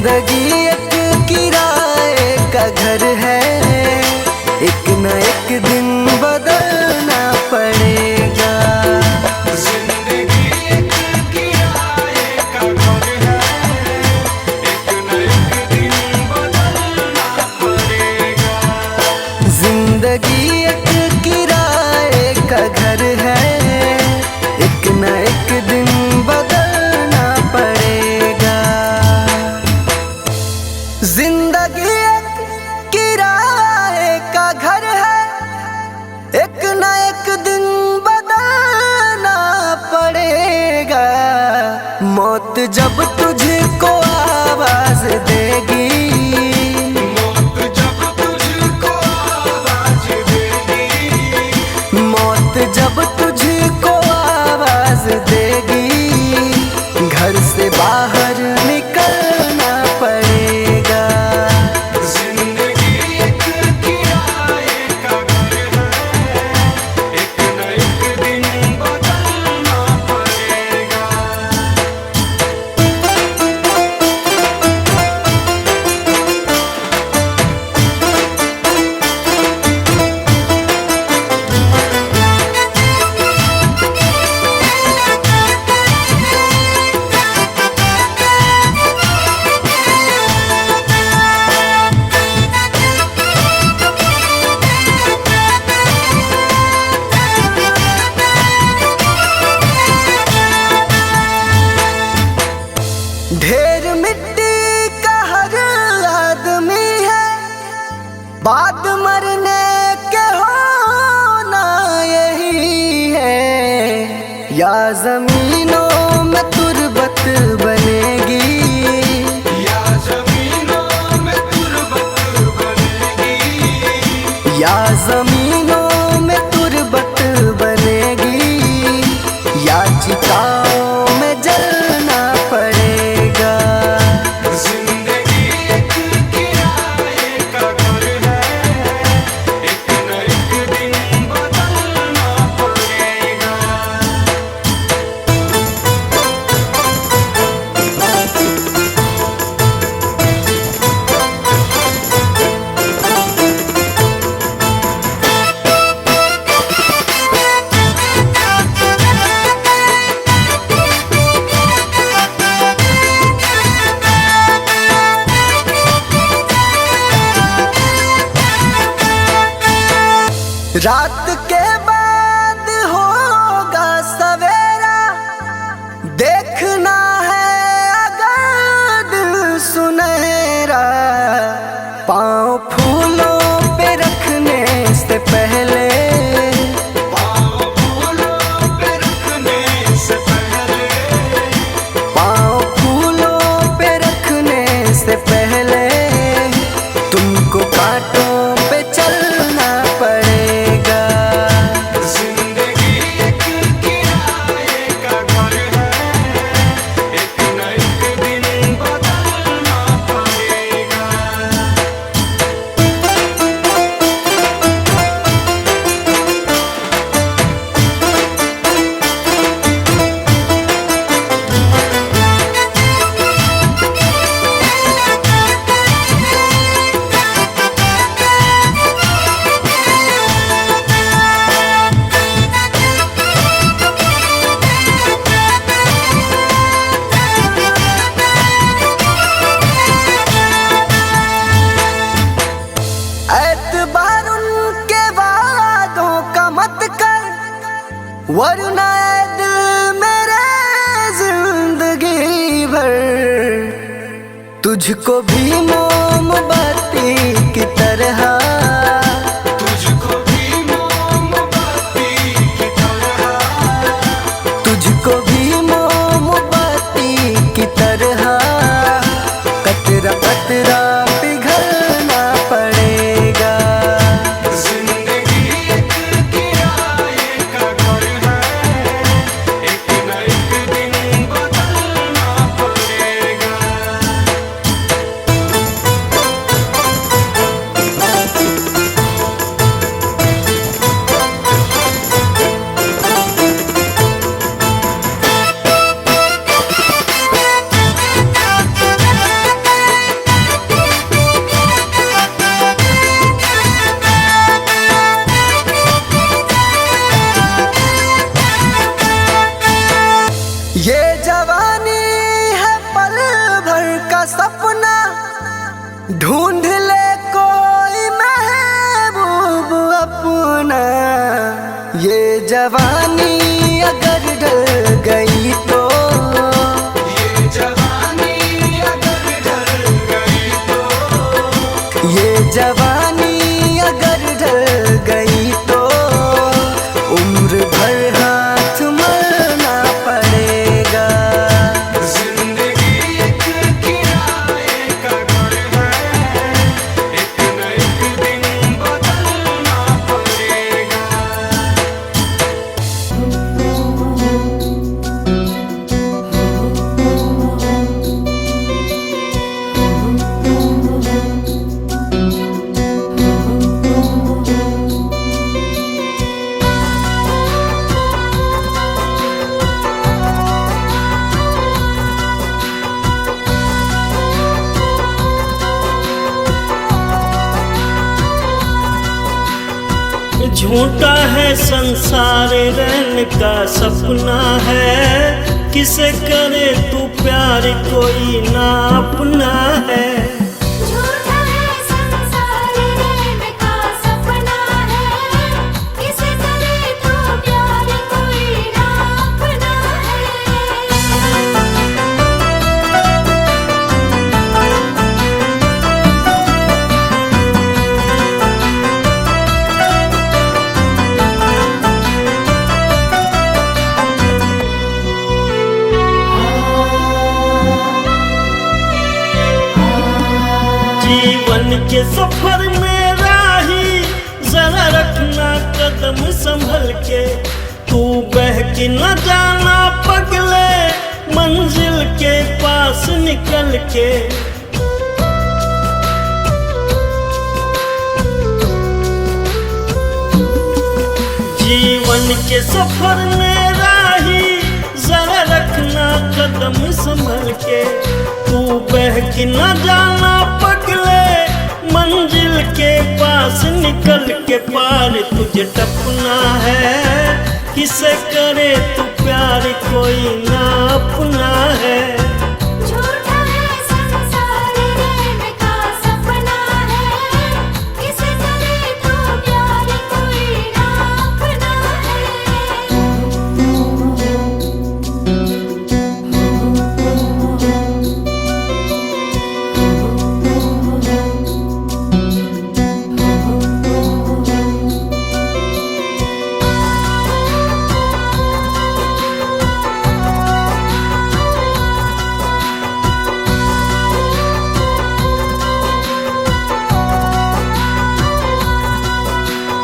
जिंदगी एक किराए का घर है, एक न एक दिन बदलना पड़ेगा। जिंदगी एक किराए का घर है, एक न एक दिन बदलना पड़ेगा। जिंदगी एक किराए का घर है, एक न एक दिन बदलना पड़ेगा। जिंदगी एक किराए का घर है, एक न एक दिन बदलना पड़ेगा। मौत जब तुझको आवाज देगी, मौत जब तुझको आवाज देगी, मौत जब तुझको आवाज देगी, घर से बाहर निकलना पड़ेगा। जिंदगी एक किराए का घर है, एक न एक दिन बदलना पड़ेगा। ढेर मिट्टी का हर आदमी है, बाद मरने के होना यही है। या जमीनों में तुरबत बनेगी, या जमीनों में तुरबत बनेगी, या जमीनों में तुरबत बनेगी, या चिताओं में जलना पड़ेगा। जिंदगी एक किराए का घर है, एक न एक दिन बदलना पड़ेगा। रात के बाद होगा सवेरा, देखना है अगर दिल सुनहरा। पाँव फूलों पे रखने से पहले, पाँव फूलों पे रखने से पहले, पाँव फूलों पे रखने से पहले, तुमको कांटों पे चलना पड़ेगा। जिंदगी एक किराए का घर है, एक न एक दिन बदलना पड़ेगा। एतबार उनके वादों का मत कर, वरना ऐ दिल मेरे जिंदगी भर तुझको भी मोमबत्ती की तरह, तुझको भी मोमबत्ती की तरह, तुझको भी मोमबत्ती की तरह, कतरा कतरा पिघलना पड़ेगा। जिंदगी एक किराए का घर है, एक न एक दिन बदलना पड़ेगा। का सपना ढूंढ ले कोई महबूब अपना। ये जवानी अगर ढल गई तो, ये जवानी अगर ढल गई तो, ये जवानी अगर ढल गई तो उम्र भर हाथ मलना पड़ेगा। जिंदगी एक किराए का घर है, एक न एक दिन बदलना पड़ेगा। झूठा है संसार रहने का सपना है, किसे करे तू प्यार कोई ना अपना है। झूठा है संसार रहने का सपना है, किसे करे तो प्यार कोई ना अपना है। जीवन के सफर में राही जरा रखना कदम संभल के, तू बहक न जाना पगले मंजिल के पास निकल के। जीवन के सफर में राही जरा रखना कदम संभल के, तू बहक न जाना पगले मंजिल के पास निकल के। पार तुझे टपना है, किसे करे तू प्यार कोई ना अपना है। झूठा है संसार रहने का सपना है, किसे करे तो प्यार कोई ना अपना है।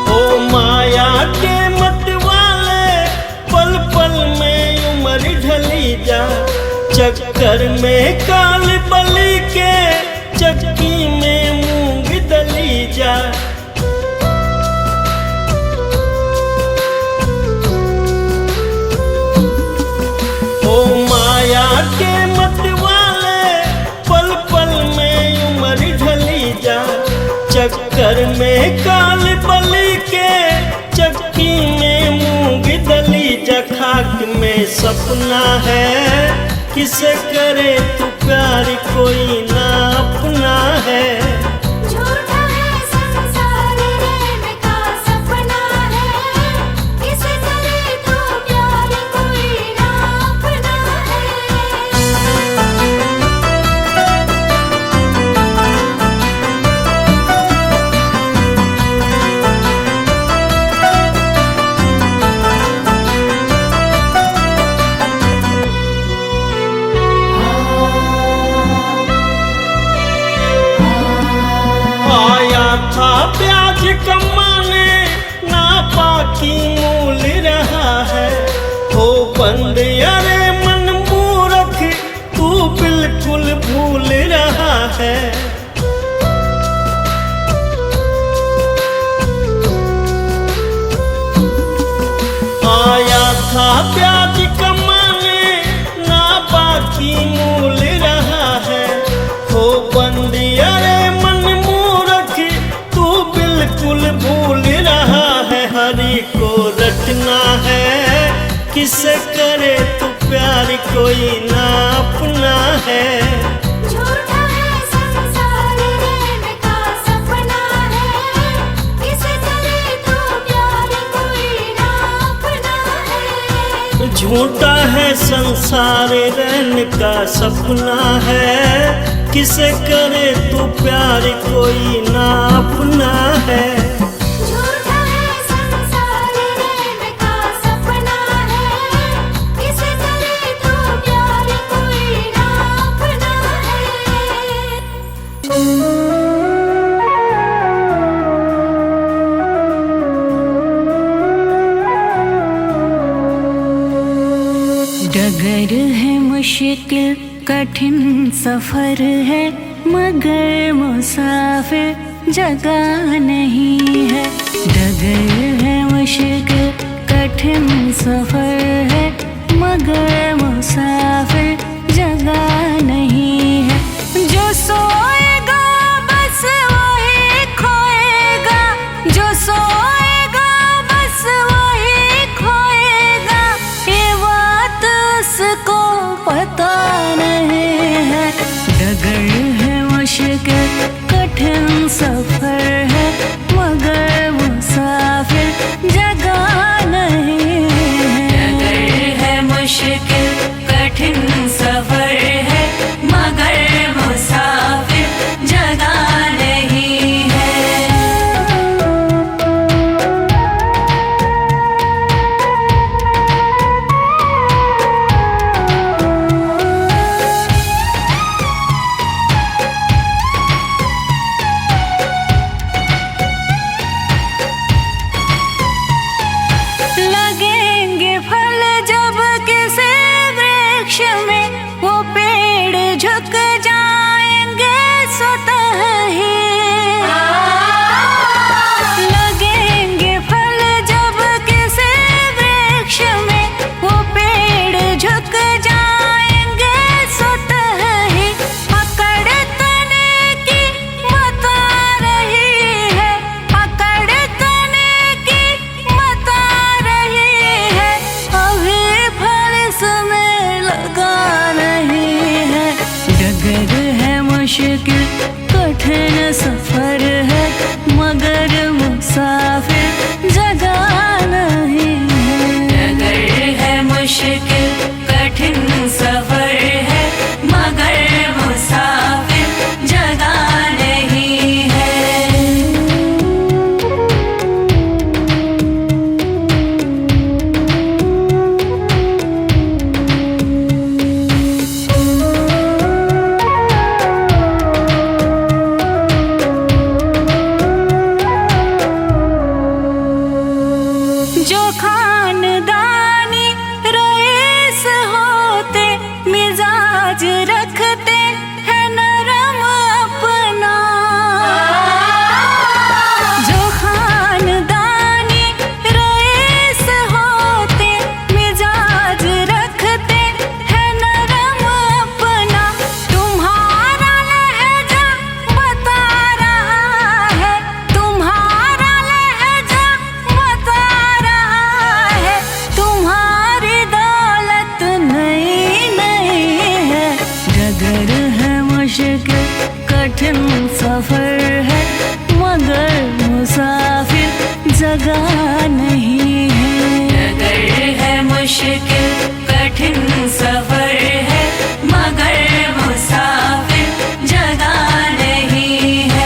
ओ माया के मत वाले पल पल में उम्र ढली जा, चक्कर में काल बलि के चक्की में मूंग दली जा। ओ माया के मत वाले पल पल में उम्र ढली जा, चक्कर में काल बलि के चक्की में मूंग दली जा। खाक में सपना है, किसे करे तू प्यार कोई ना अपना है। झूठा है संसार रहने का सपना है, किसे करे तो प्यार कोई ना अपना आया था प्याज कमाने ना बाकी मूल रहा है, हो बंद अरे मन मूर्ख तू बिल्कुल भूल रहा है। आया था प्याज कमाने ना बाकी मूल रहा है, हो बंद अरे मन मूर्ख तू बिल्कुल भूल रहा है। हरि को रटना है, किसे करे तू प्यार कोई ना अपना है। झूठा सारे रहने का सपना है। किसे करे तू प्यार कोई ना अपना है। झूठा है संसार रहने का सपना है, किसे करे तू प्यार कोई ना अपना है। डगर है मुश्किल कठिन सफर है, मगर मुसाफिर जगह नहीं है। डगर है मुश्किल कठिन सफर है, मगर मुसाफिर जगह नहीं है। जो सोएगा बस वही खोएगा, जो सोएगा बस वही खोएगा, ये बात उसको पता नहीं है। डगर है मुश्किल कठिन सफर है, मगर मुसाफिर जगह नहीं है। डगर है मुश्किल कठिन सफर है, मगर मुसाफिर जगह नहीं है। लगेंगे फल जब किसी वृक्ष में, वो पेड़ झुक जाएंगे स्वतः ही। लगेंगे फल जब किसी वृक्ष में, वो पेड़ झुक जाएंगे स्वतः ही। पकड़ तने की बता रही है, पकड़ तने की बता रही है, अभी फल इसमें लगा नहीं है। डगर है मुश्किल कठिन सफर है, मगर मुसाफिर जगह नहीं है। डगर है मुश्किल कठिन सफर है, मगर मुसाफिर जगह नहीं है। जो खानदानी रईस होते, मिजाज रखते हैं नरम अपना। जो खानदानी रईस होते, मिजाज रखते हैं नरम अपना। तुम्हारा लहजा बता रहा है, तुम्हारा लहजा बता रहा है, तुम्हारी दौलत नई नई है। डगर है मुश्किल कठिन सफर है, मगर मुसाफिर जगह नहीं है। डगर है मुश्किल कठिन सफर है, मगर मुसाफिर जगह नहीं है।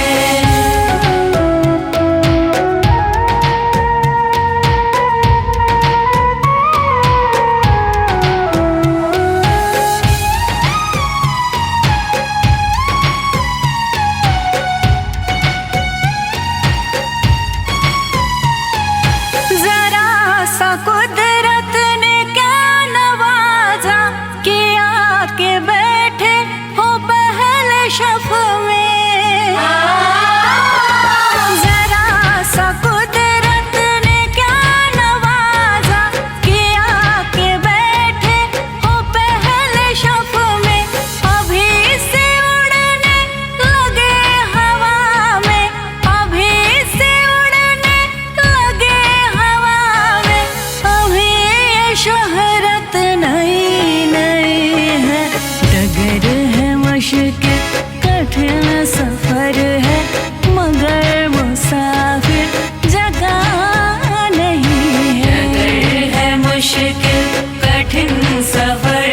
जरा सा कुदरत ने क्या नवाजा, किया के बैठे हो पहले शफ में। जरा सा कुदरत ने क्या नवाजा, किया के बैठे हो पहले शफ में। अभी से उड़ने लगे हवा में, अभी से उड़ने लगे हवा में, अभी ये शोहरत नई नई है। डगर है मुश्किल कठिन सफर है, मगर मुसाफिर जगह नहीं है। डगर है मुश्किल कठिन सफर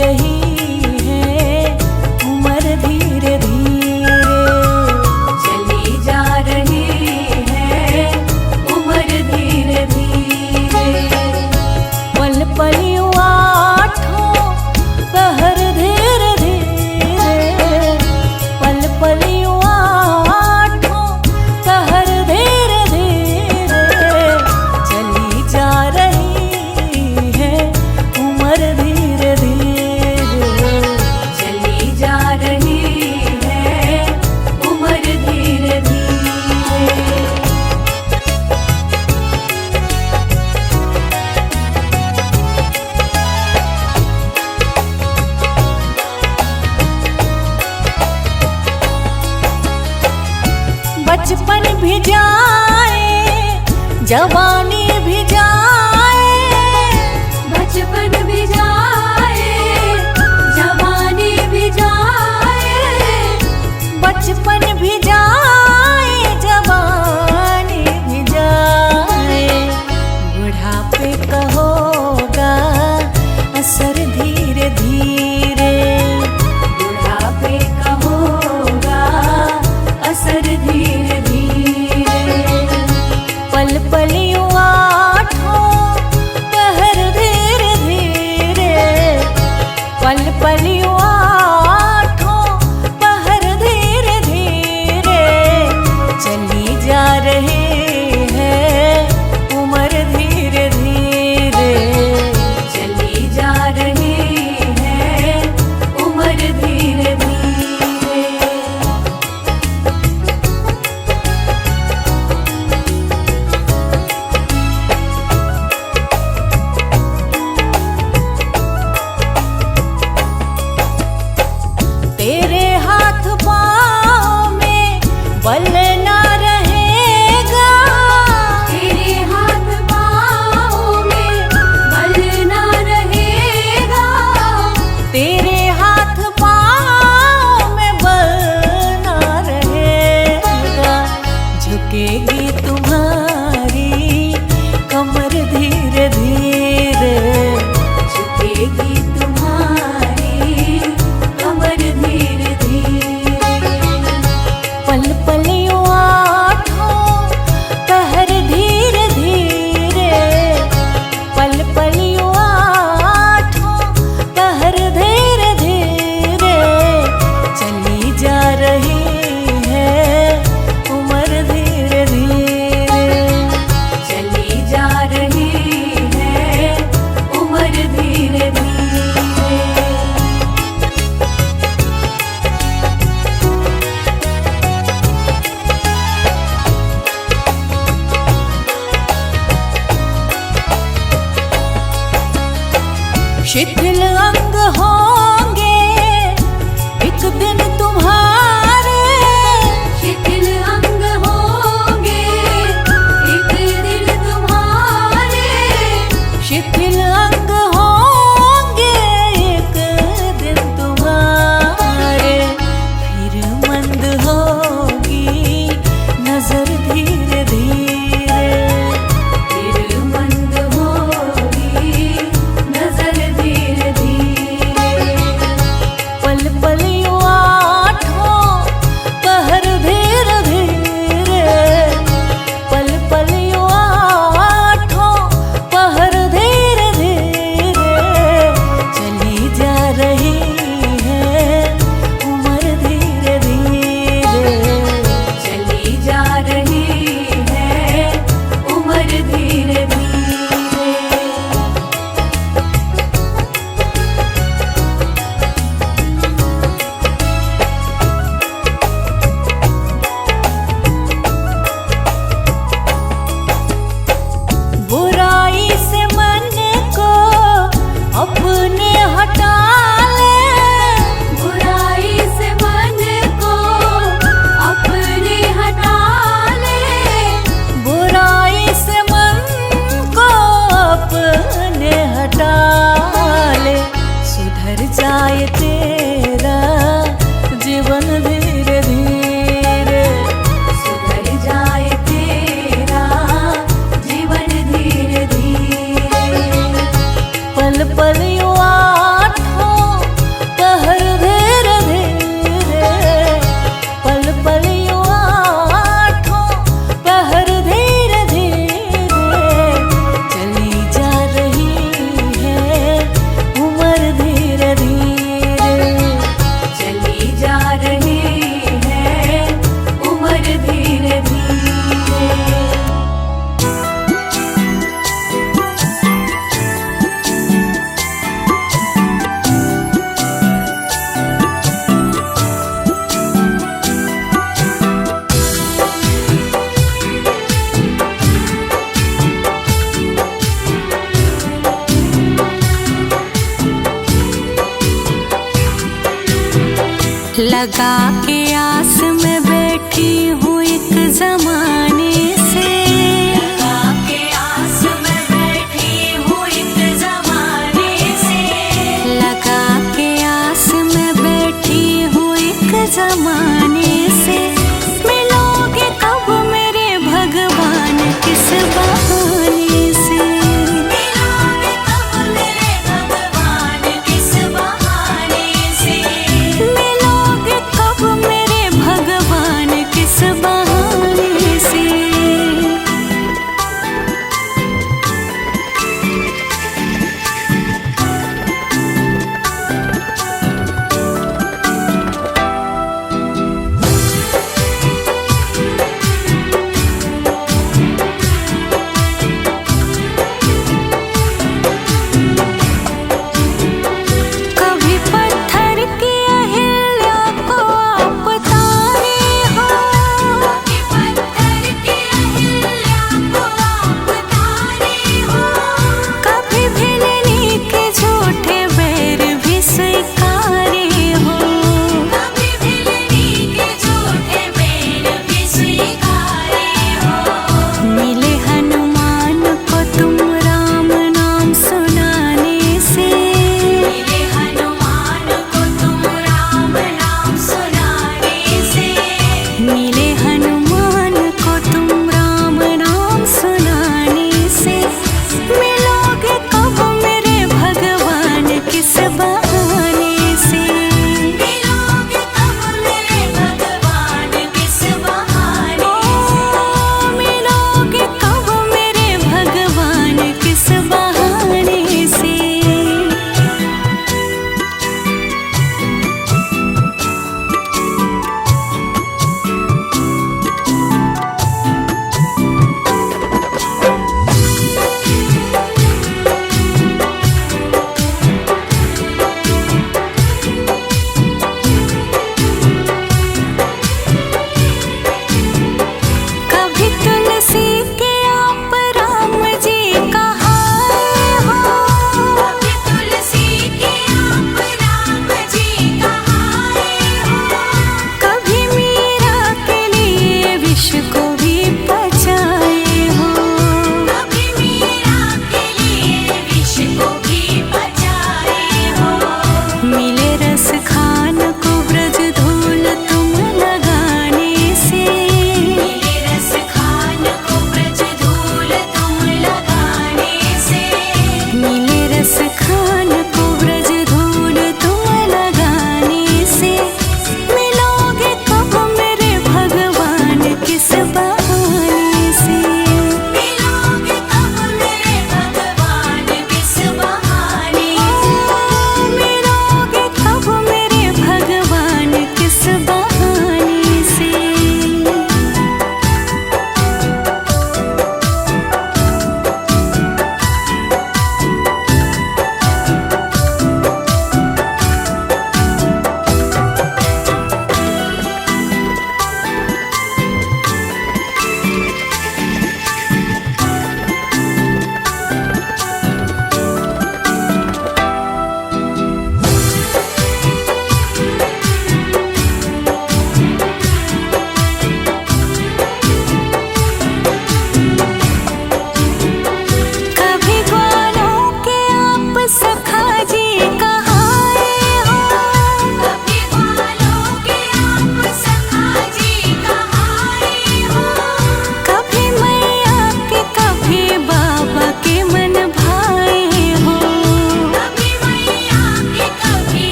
रही है उम्र धीरे धीरे, चली जा रही है उम्र धीरे धीरे। पल पल आठों पहर धीरे धीरे, पल पल आठों पहर धीरे धीरे, चली जा रही है उम्र धीरे धीरे, चली जा रही है उम्र धीरे धीरे। बचपन भी जाए जवानी भी जाए, बचपन भी जाए जवानी भी जाए, बचपन भी जाए जवानी भी जाए। बुढ़ापे का होगा असर धीरे धीरे, बुढ़ापे का होगा असर धीरे धीरे। पल पल आठों पहर धीरे धीरे, पल पल आठों पहर धीरे धीरे, चली जा रही है उम्र धीरे धीरे, चली जा रही है उम्र धीरे धीरे। तेरे हाथ पाँव में बल ना रहेगा, तेरे हाथ पाँव में बल ना रहेगा, तेरे हाथ पाँव में बल ना रहेगा। झुकेगी तुम्हारी कमर धीरे धीरे, झुकेगी तुम्हारी कमर धीरे धीरे। पल पल आठों पहर धीरे धीरे, पल पल आठों पहर धीरे धीरे, चली जा रही है उम्र धीरे धीरे, चली जा रही है उम्र धीरे धीरे। शिथिल अंग होंगे एक दिन तुम्हारे, शिथिल अंग होंगे एक दिन तुम्हारे, शिथिल अंग होंगे एक दिन तुम्हारे। फिर मंद होगी नजर धीरे धीरे, फिर मंद होगी नजर धीरे धीरे। पल पल आठों पहर धीरे धीरे, पल पल आठों पहर धीरे धीरे, चली जा रही है उम्र धीरे धीरे, चली जा रही है उम्र धीरे धीरे। बुराई से मन को अपने हटा ले, बुराई से मन को अपने हटा ले, बुराई से मन को अपने हटा ले। सुधर जाए तेरा जीवन धीरे धीरे, सुधर जाए तेरा जीवन धीरे धीरे। पल पल आठों लगा के आस में बैठी हूँ एक जमाने से, लगा के आस में बैठी हूँ एक जमाने से, लगा के आस में बैठी हूँ एक जमाने से। मिलोगे कब मेरे भगवान किस बहाने से, मिलोगे कब मेरे भगवान किस बहाने से, मिलोगे कब मेरे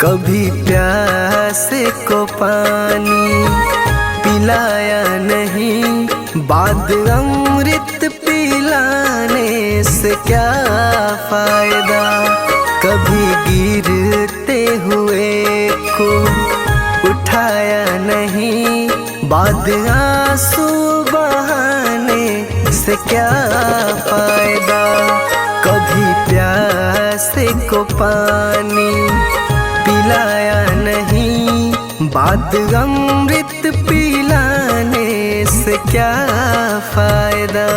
कभी प्यासे को पानी पिलाया नहीं, बाद अमृत पिलाने से क्या फायदा। कभी गिरते हुए को उठाया नहीं, बाद आंसू बहाने से क्या फायदा। कभी प्यासे को पानी पिलाया नहीं, बाद अमृत पिलाने से क्या फायदा।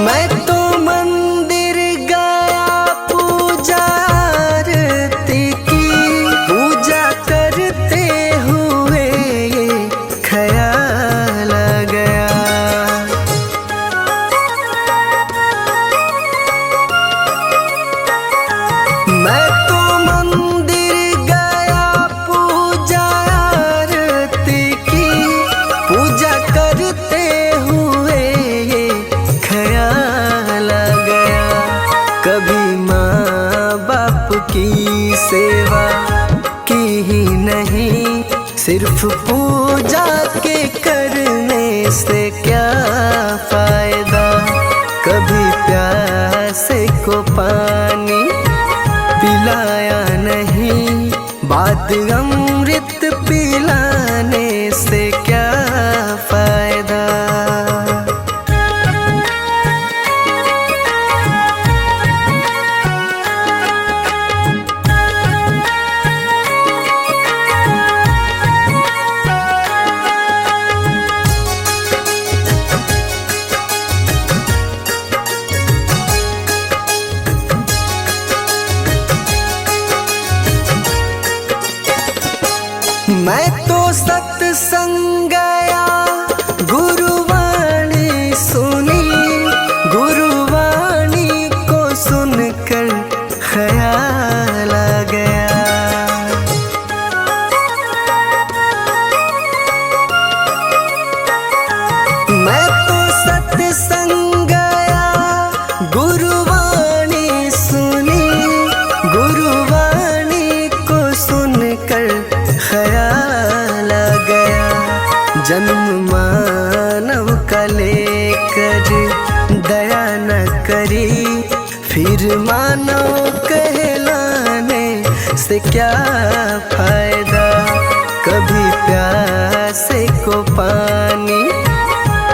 मैं तो मंदिर गया पूजा आरती की, पूजा करते हुए ये ख्याल आ गया। मैं तो मंदिर गया पूजा आरती की, पूजा करते हुए ये ख्याल आ गया। कभी माँ बाप की सेवा की ही नहीं, सिर्फ पूजा के करने से क्या फायदा। कभी प्यासे को पानी पिलाया नहीं, बाद अमृत पिलाने से क्या फायदा। मैं तो सत्संग गया, गुरुवाणी सुनी, गुरुवाणी को सुनकर ख्याल आ गया। मैं तो सत्संग गया, गुरुवाणी सुनी, गुरुवाणी को सुनकर ख्याल आ गया। जन्म मानव का लेकर दया न करी, फिर मानव कहलाने से क्या फायदा। कभी प्यासे को पानी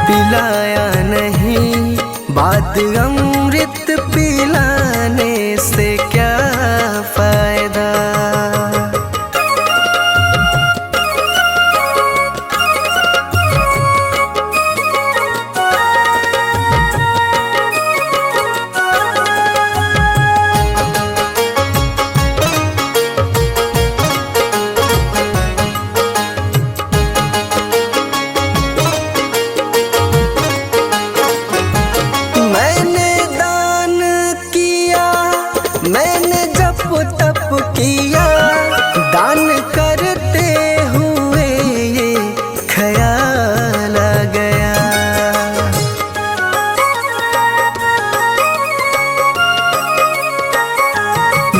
पिलाया नहीं, बाद अमृत पिलाने से क्या फायदा। मैंने दान किया, मैंने जप तप किया, दान करते हुए ये ख्याल आ गया।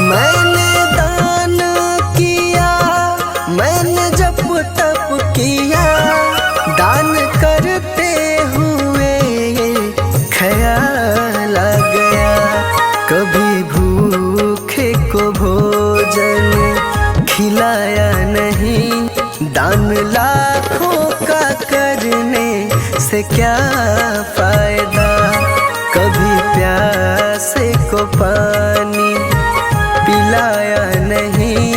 मैंने दान किया, मैंने जप तप किया, दान करते हुए ये ख्याल आ गया। कभी भूखे को भोजन खिलाया नहीं, दान लाखों का करने से क्या फायदा। कभी प्यासे को पानी पिलाया नहीं,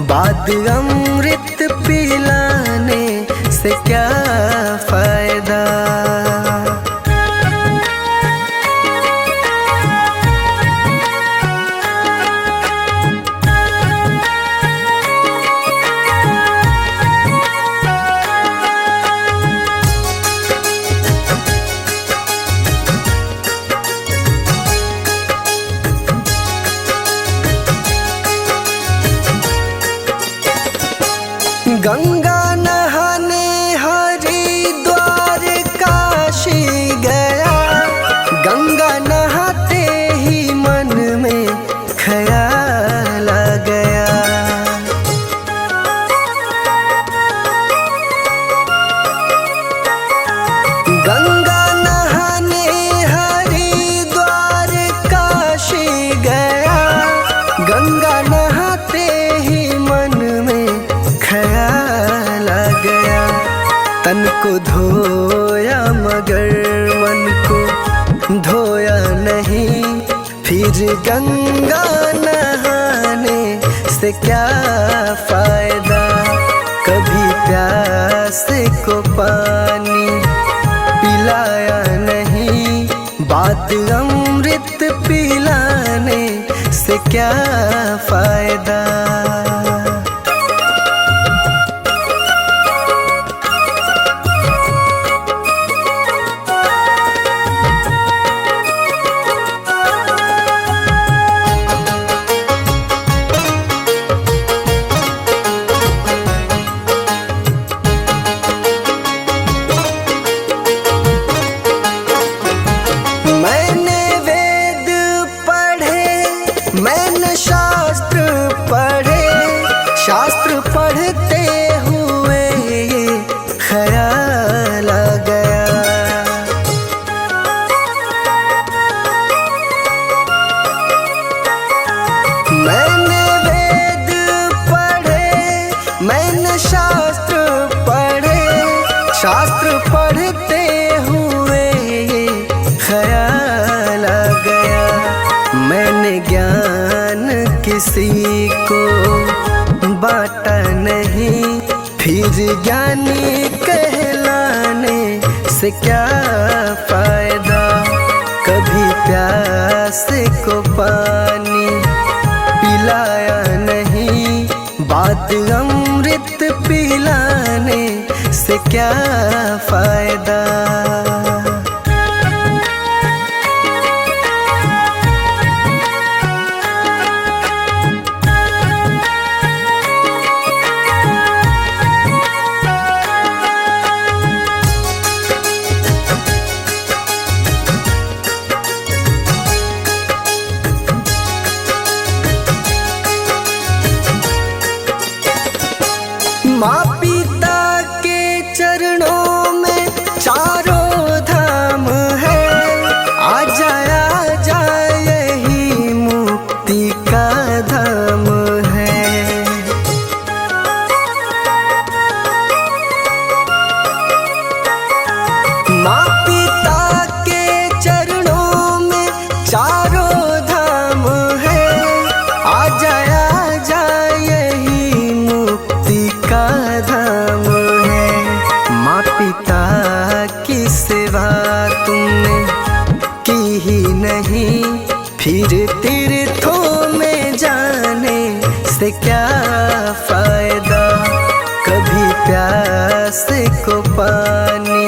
बाद अमृत पिलाने से क्या फायदा। को धोया मगर मन को धोया नहीं। फिर गंगा नहाने से क्या फायदा, कभी प्यास को पानी पिलाया नहीं। बात अमृत पिलाने से क्या फायदा। मैंने वेद पढ़े, मैंने शास्त्र पढ़े, शास्त्र पढ़ते हुए ये ख्याल आ गया। मैंने वेद पढ़े, मैंने शास्त्र पढ़े, शास्त्र पढ़ते हुए ये ख्याल आ गया। मैंने ज्ञान किसी को बांटा नहीं, फिर ज्ञानी कहलाने से क्या फायदा। कभी प्यास को पानी पिलाया नहीं, बात अमृत पिलाने से क्या फायदा। माँ पिता के चरणों में चारों धाम है। आजा आजा यही मुक्ति का धाम है। माँ पिता के चरणों में चारों धाम है। आजा आजा यही मुक्ति का धाम है। माँ पिता की सेवा तुमने की ही नहीं, फिर तीर्थों में जाने से क्या फायदा। कभी प्यास को पानी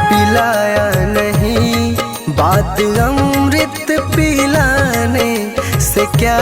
पिलाया नहीं, बात अमृत पिलाने से क्या